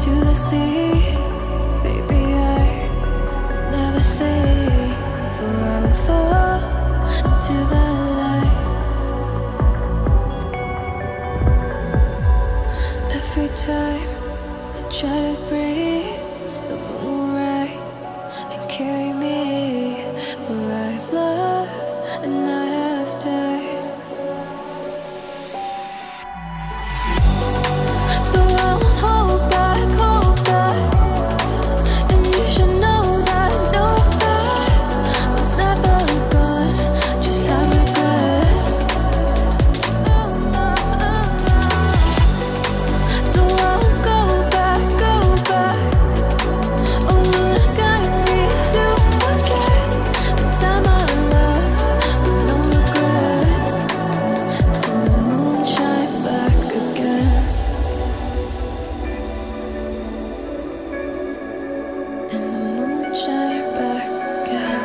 to the sea. Baby, I never say, for I will fall into the light. Every time I try to breathe, the moon will rise and carry me. For I've loved and I have died. So I won't hold back, hold back. And you should know that what's never gone just have regrets. So I won't go back, go back. Oh, Lord, guide me to forget the time I lost with no regrets. And the moon shine back again. And the moon shine back again.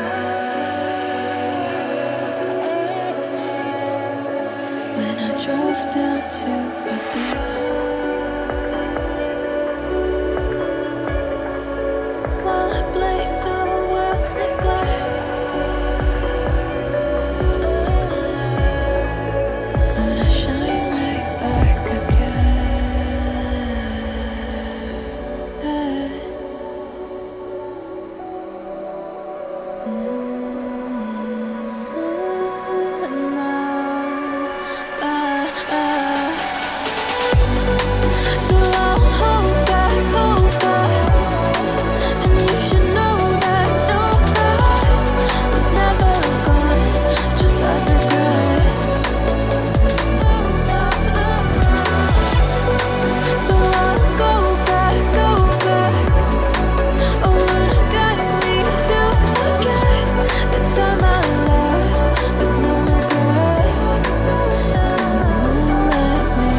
When I drove down to abyss, while I blame the world's neglect, Lord, I shine right back again. So I won't hold back, hold back. And you should know that what's never gone just like regrets. So I won't go back, go back. Oh, Lord, guide me to forget the time I lost with no regrets. And the moon let me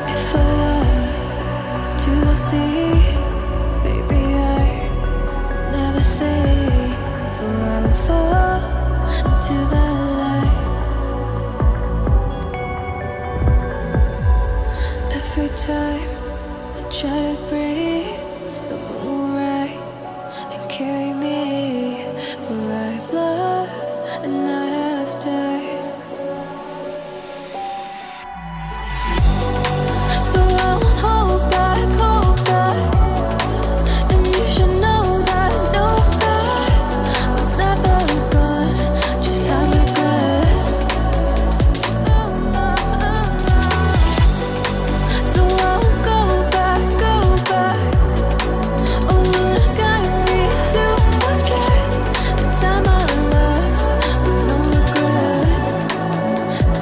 if I were to the sea, baby, I never say, for I will fall into the light. Every time I try to breathe, the moon will rise and carry me. For I've loved and I have died. So I won't hold back, hold back. And you should know that what's never gone just have regrets. So I won't go back, go back. Oh, Lord, guide me to forget the time I lost with no regrets.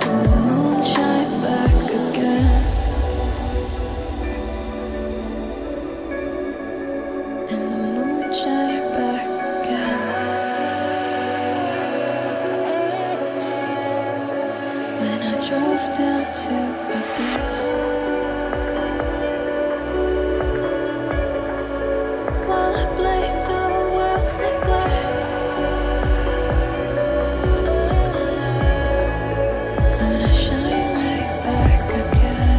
And the moon shine back again. And the moon shine back again. When I drove down to abyss, while I blame the world's neglect, Lord, I shine right back again.